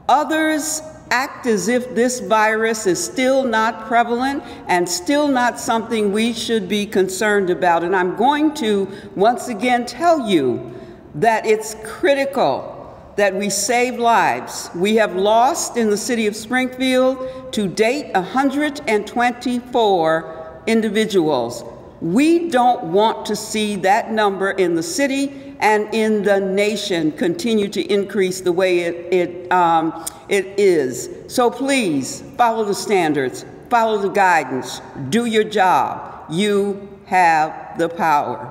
Others act as if this virus is still not prevalent and still not something we should be concerned about. And I'm going to once again tell you that it's critical that we save lives. We have lost in the city of Springfield to date 124 individuals. We don't want to see that number in the city and in the nation continue to increase the way it is. So please follow the standards, follow the guidance, do your job. You have the power.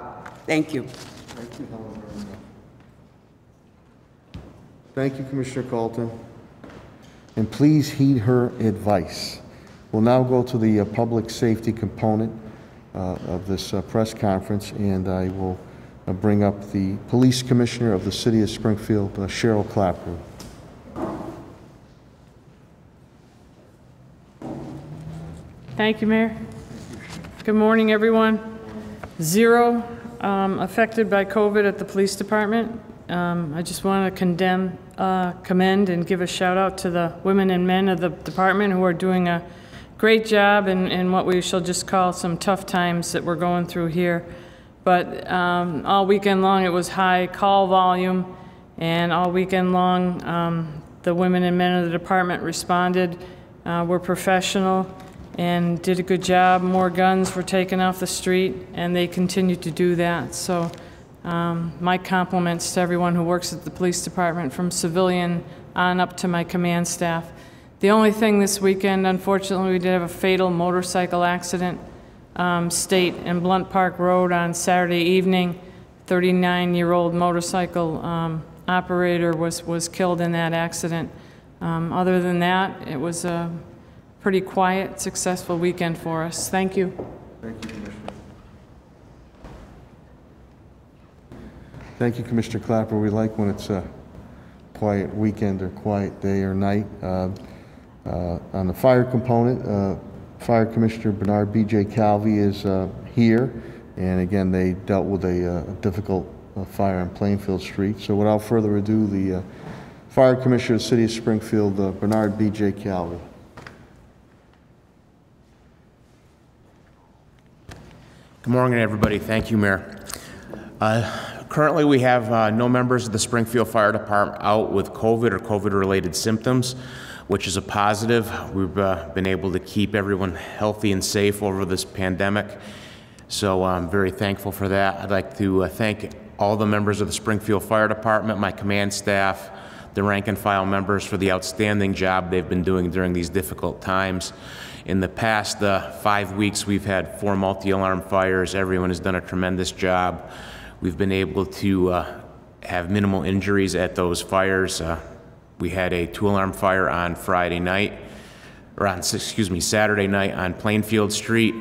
Thank you. Thank you, Helen, very much. Thank you, Commissioner Colton. And please heed her advice. We'll now go to the public safety component of this press conference, and I will bring up the Police Commissioner of the City of Springfield, Cheryl Clapper. Thank you, Mayor. Good morning, everyone. 0 affected by COVID at the police department. I just want to commend and give a shout out to the women and men of the department who are doing a great job in what we shall just call some tough times that we're going through here. But all weekend long it was high call volume, and all weekend long the women and men of the department responded, were professional, and did a good job. More guns were taken off the street, and they continue to do that. So my compliments to everyone who works at the police department, from civilian on up to my command staff. The only thing this weekend, unfortunately, we did have a fatal motorcycle accident State and Blunt Park Road on Saturday evening. 39-year-old motorcycle operator was killed in that accident. Other than that, it was a pretty quiet, successful weekend for us. Thank you. Thank you, Commissioner. Thank you, Commissioner Clapper. We like when it's a quiet weekend or quiet day or night. On the fire component, Fire Commissioner Bernard B.J. Calvi is here, and again, they dealt with a difficult fire on Plainfield Street. So without further ado, the Fire Commissioner of the City of Springfield, Bernard B.J. Calvi. Good morning, everybody. Thank you, Mayor. Currently, we have no members of the Springfield Fire Department out with COVID or COVID-related symptoms, which is a positive. We've been able to keep everyone healthy and safe over this pandemic, so I'm very thankful for that. I'd like to thank all the members of the Springfield Fire Department, my command staff, the rank and file members for the outstanding job they've been doing during these difficult times. In the past 5 weeks, we've had 4 multi-alarm fires. Everyone has done a tremendous job. We've been able to have minimal injuries at those fires. We had a 2-alarm fire on Saturday night on Plainfield Street.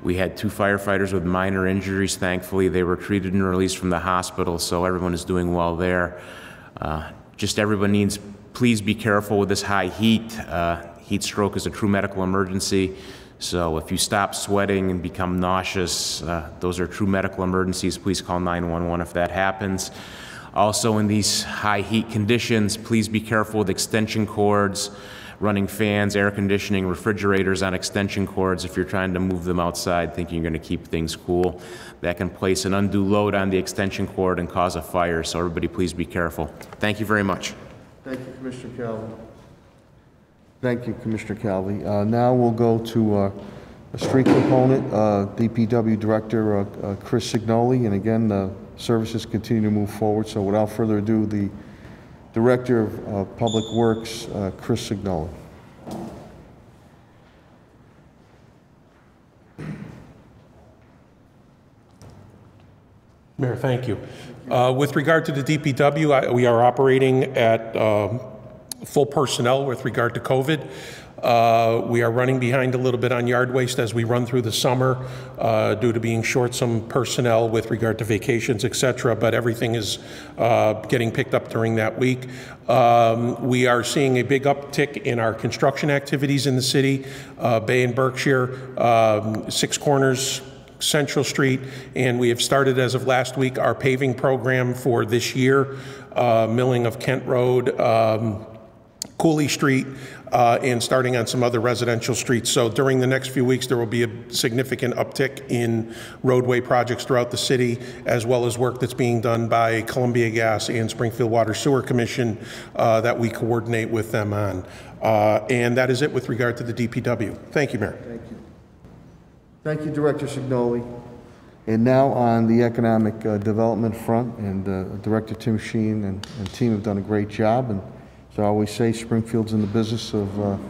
We had 2 firefighters with minor injuries. Thankfully, they were treated and released from the hospital, so everyone is doing well there. Just everyone needs, please be careful with this high heat. Heat stroke is a true medical emergency. So if you stop sweating and become nauseous, those are true medical emergencies. Please call 911 if that happens. Also, in these high heat conditions, please be careful with extension cords, running fans, air conditioning, refrigerators on extension cords if you're trying to move them outside thinking you're going to keep things cool. That can place an undue load on the extension cord and cause a fire, so everybody please be careful. Thank you very much. Thank you, Commissioner Calvi. Thank you, Commissioner Calvi. Now we'll go to a street component, DPW Director Chris Signoli, and again, services continue to move forward. So without further ado, the Director of Public Works, Chris Signoli. Mayor, thank you. With regard to the DPW, we are operating at full personnel with regard to COVID. We are running behind a little bit on yard waste as we run through the summer due to being short some personnel with regard to vacations, etc., but everything is getting picked up during that week. We are seeing a big uptick in our construction activities in the city, Bay and Berkshire, 6 Corners, Central Street, and we have started as of last week our paving program for this year, milling of Kent Road, Cooley Street, and starting on some other residential streets. So during the next few weeks, there will be a significant uptick in roadway projects throughout the city, as well as work that's being done by Columbia Gas and Springfield Water Sewer Commission that we coordinate with them on. And that is it with regard to the DPW. Thank you, Mayor. Thank you. Thank you, Director Signoli. And now on the economic development front, and Director Tim Sheen and team have done a great job. And so I always say Springfield's in the business of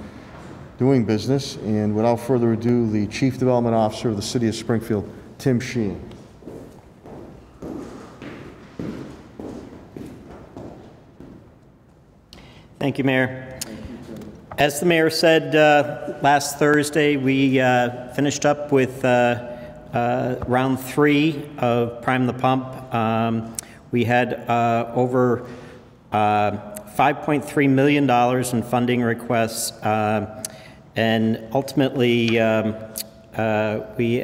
doing business. And without further ado, the Chief Development Officer of the City of Springfield, Tim Sheen. Thank you, Mayor. As the Mayor said, last Thursday we finished up with round 3 of Prime the Pump. We had over $5.3 million in funding requests, and ultimately we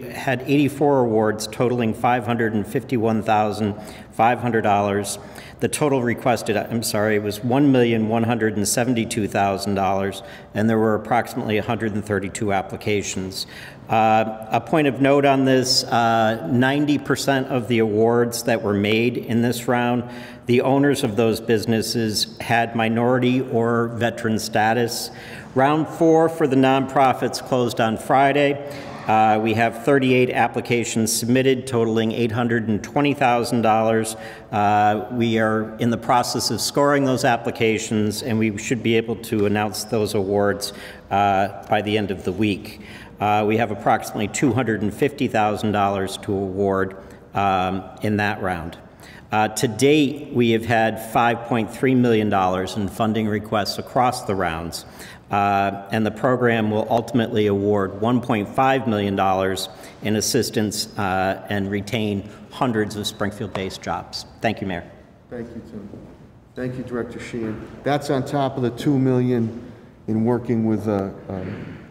had 84 awards totaling $551,500. The total requested, was $1,172,000, and there were approximately 132 applications. A point of note on this, 90% of the awards that were made in this round, the owners of those businesses had minority or veteran status. Round 4 for the nonprofits closed on Friday. We have 38 applications submitted totaling $820,000. We are in the process of scoring those applications, and we should be able to announce those awards by the end of the week. We have approximately $250,000 to award in that round. To date, we have had $5.3 million in funding requests across the rounds, and the program will ultimately award $1.5 million in assistance and retain hundreds of Springfield-based jobs. Thank you, Mayor. Thank you, Tim. Thank you, Director Sheehan. That's on top of the $2 million in working with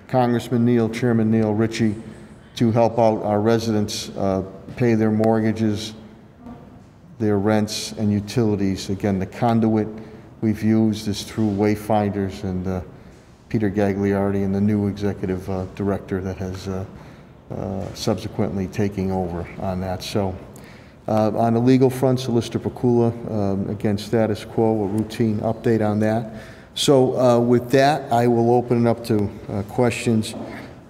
Congressman Neal, Chairman Neal Ritchie, to help out our residents pay their mortgages, their rents, and utilities. Again, the conduit we've used is through Wayfinders and Peter Gagliardi and the new executive director that has subsequently taken over on that. So on the legal front, Solicitor Pakula, again, status quo, a routine update on that. So with that, I will open it up to questions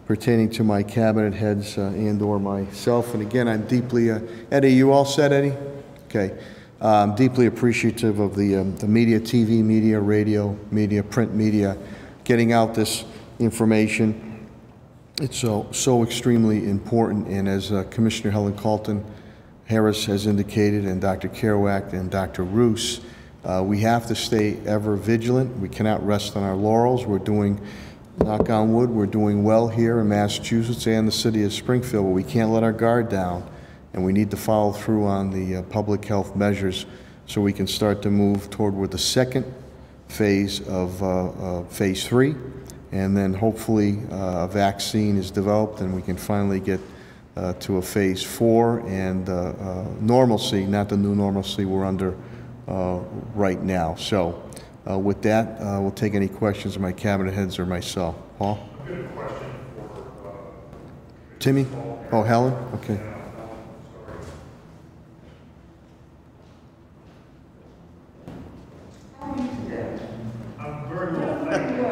pertaining to my cabinet heads and or myself. And again, I'm deeply, Eddie, you all set, Eddie? Okay. I'm deeply appreciative of the media, TV media, radio media, print media, getting out this information. It's so extremely important. And as Commissioner Helen Carlton Harris has indicated, and Dr. Kerouac and Dr. Roos, we have to stay ever vigilant. We cannot rest on our laurels. We're doing, knock on wood, we're doing well here in Massachusetts and the city of Springfield, but we can't let our guard down, and we need to follow through on the public health measures so we can start to move toward the second phase of phase 3, and then hopefully a vaccine is developed and we can finally get to a phase 4 and normalcy, not the new normalcy we're under right now. So with that, we'll take any questions of my cabinet heads or myself. Paul? A good question for Timmy? Oh, Helen? Okay. I'm very well, thank you.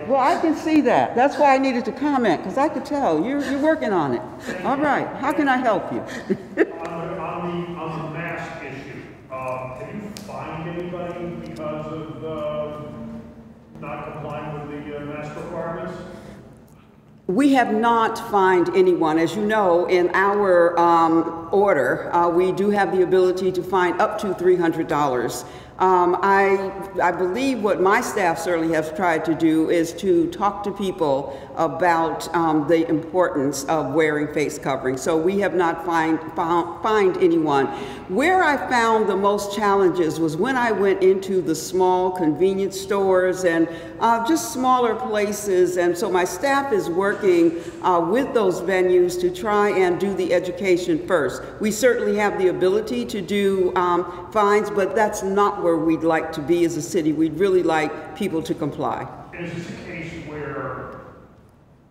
Well, I can see that. That's why I needed to comment, because I could tell you're working on it. All right. How can I help you? On the mask issue, have you fined anybody because of not complying with the mask requirements? We have not fined anyone. As you know, in our order, we do have the ability to fine up to $300. I believe what my staff certainly has tried to do is to talk to people about the importance of wearing face covering. So we have not fined anyone. Where I found the most challenges was when I went into the small convenience stores and just smaller places. And so my staff is working with those venues to try and do the education first. We certainly have the ability to do fines, but that's not where we'd like to be as a city. We'd really like people to comply. Is this a case where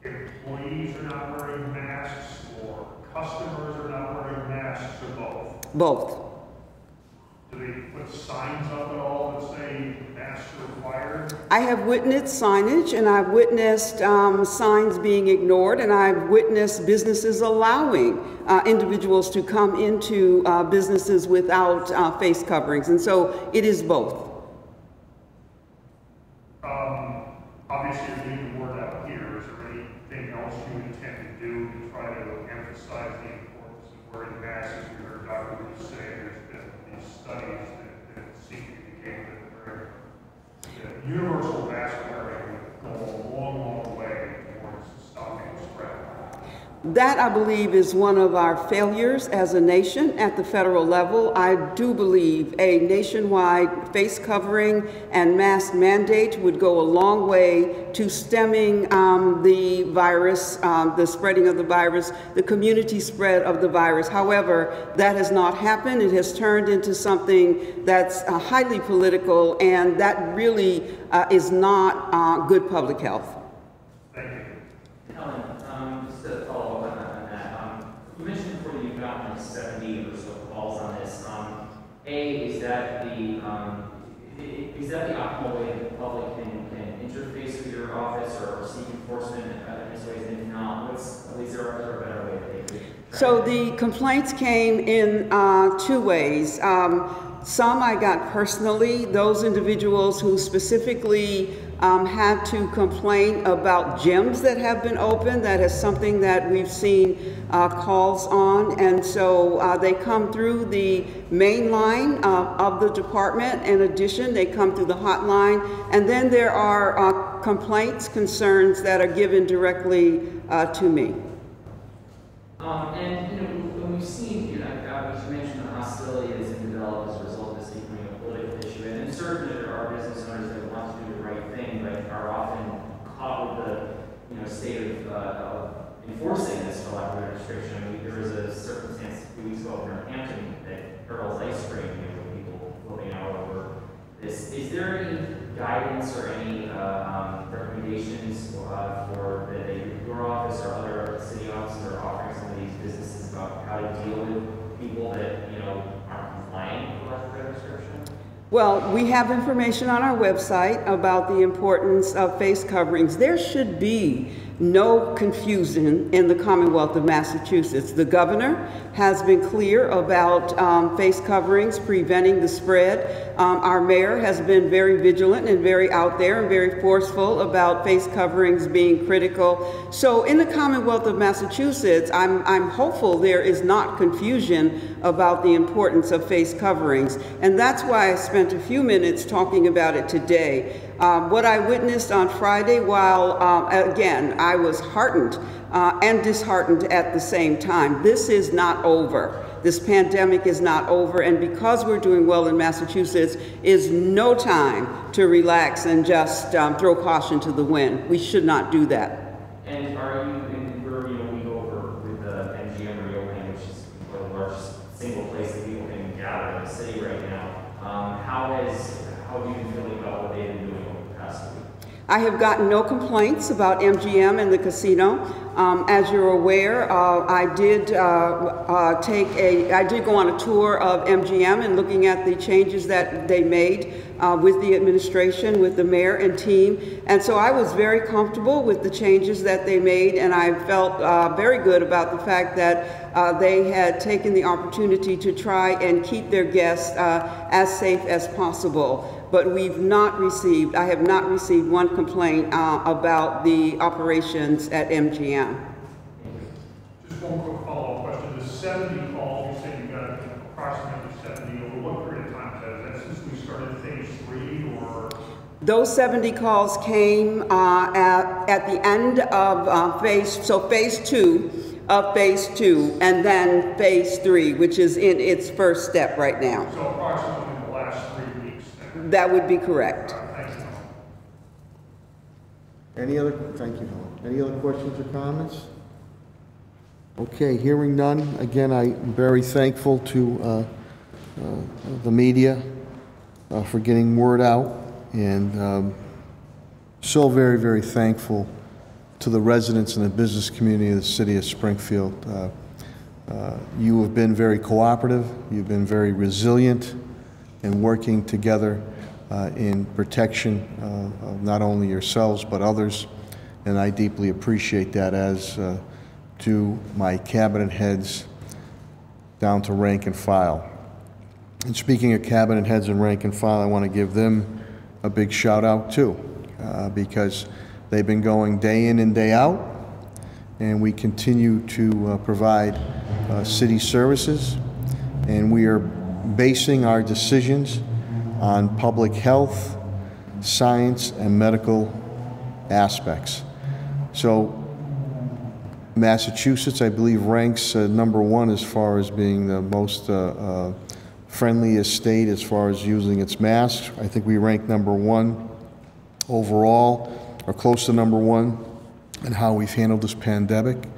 employees are not wearing masks, or customers are not wearing masks, or both? Both. Do they put signs up at all that say masks are required? I have witnessed signage, and I've witnessed signs being ignored, and I've witnessed businesses allowing individuals to come into businesses without face coverings, and so it is both. Obviously, you're getting the word out here. Is there anything else you intend to do to try to emphasize the importance of wearing masks? We heard Dr. Ruth say there's been these studies that seem to indicate that universal mask wearing would go a long, long way towards stopping the spread. That, I believe, is one of our failures as a nation at the federal level. I do believe a nationwide face covering and mask mandate would go a long way to stemming the virus, the spreading of the virus, the community spread of the virus. However, that has not happened. It has turned into something that's highly political, and that really is not good public health. Thank you. Helen, just to follow up on that, you mentioned before that you've gotten like 70 or so calls on this. Is that the optimal way that the public can interface with your office or seek enforcement in other ways? And if not, is there a better way that they could? So the complaints came in 2 ways. Some I got personally, those individuals who specifically had to complain about gyms that have been open. That is something that we've seen calls on, and so they come through the main line of the department. In addition, they come through the hotline, and then there are complaints, concerns that are given directly to me. And, you know, when we've seen, you mentioned the hostility that's been developed as a result of this becoming a political issue, and certainly there are business owners that want to do the right thing, but are often caught with the, state of enforcing this, for lack of a better description. I mean, there was a circumstance a few weeks ago in Hampton that Earl's Ice Cream, with people flipping out over this. Is there any guidance or any recommendations for your office or other city offices are offering some of these businesses about how to deal with people that aren't complying, for lack of a better description? Well, we have information on our website about the importance of face coverings. There should be no confusion in the Commonwealth of Massachusetts. The governor has been clear about face coverings preventing the spread. Our mayor has been very vigilant and very out there and very forceful about face coverings being critical. So in the Commonwealth of Massachusetts, I'm hopeful there is not confusion about the importance of face coverings. And that's why I spent a few minutes talking about it today. What I witnessed on Friday, while again, I was heartened and disheartened at the same time. This is not over. This pandemic is not over, and because we're doing well in Massachusetts, is no time to relax and just throw caution to the wind. We should not do that. And are you, we go over with the MGM reopening, which is the largest single place that people can gather in the city right now. How have you been feeling about what they've been doing over the past week? I have gotten no complaints about MGM and the casino. As you're aware, I did go on a tour of MGM and looking at the changes that they made with the administration, with the mayor and team. And so I was very comfortable with the changes that they made, and I felt very good about the fact that they had taken the opportunity to try and keep their guests as safe as possible. But I have not received one complaint about the operations at MGM. Just one quick follow-up question. The 70 calls, you said you got approximately 70. Over what period of time is that? Since we started phase 3, or? Those 70 calls came at the end of phase 2 of phase 2, and then phase 3, which is in its first step right now. So approximately in the last 3 weeks. That would be correct. Thank you. Thank you, Helen. Any other questions or comments? Okay, hearing none. Again, I'm very thankful to the media for getting word out, and so very, very thankful to the residents and the business community of the city of Springfield. You have been very cooperative. You've been very resilient in working together in protection of not only yourselves but others, and I deeply appreciate that, as do my cabinet heads down to rank and file. And speaking of cabinet heads and rank and file, I want to give them a big shout out too, because they've been going day in and day out, and we continue to provide city services, and we are basing our decisions on public health, science, and medical aspects. So Massachusetts, I believe, ranks number 1 as far as being the most friendliest state as far as using its masks. I think we rank number 1 overall, or close to number 1, in how we've handled this pandemic,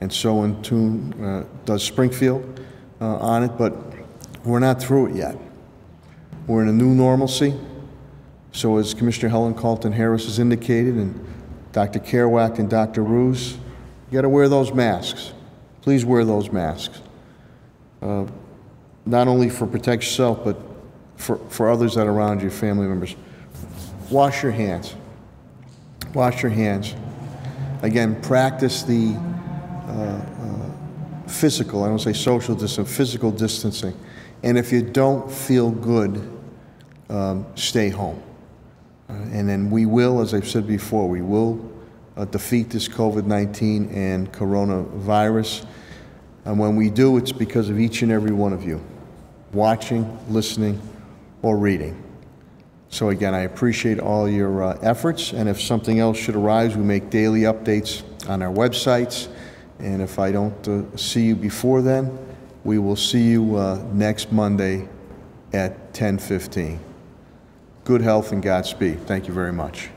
and so in tune does Springfield on it, but we're not through it yet. We're in a new normalcy. So as Commissioner Helen Carlton-Harris has indicated, and Dr. Kerouac and Dr. Ruse, you got to wear those masks. Please wear those masks. Not only for protect yourself, but for others that are around you, family members. Wash your hands. Wash your hands. Again, practice the physical, I don't say social distance, physical distancing. And if you don't feel good, stay home. And then we will, as I've said before, we will defeat this COVID-19 and coronavirus. And when we do, it's because of each and every one of you, watching, listening, or reading. So again, I appreciate all your efforts, and if something else should arise, we make daily updates on our websites, and if I don't see you before then, we will see you next Monday at 10:15. Good health and Godspeed. Thank you very much.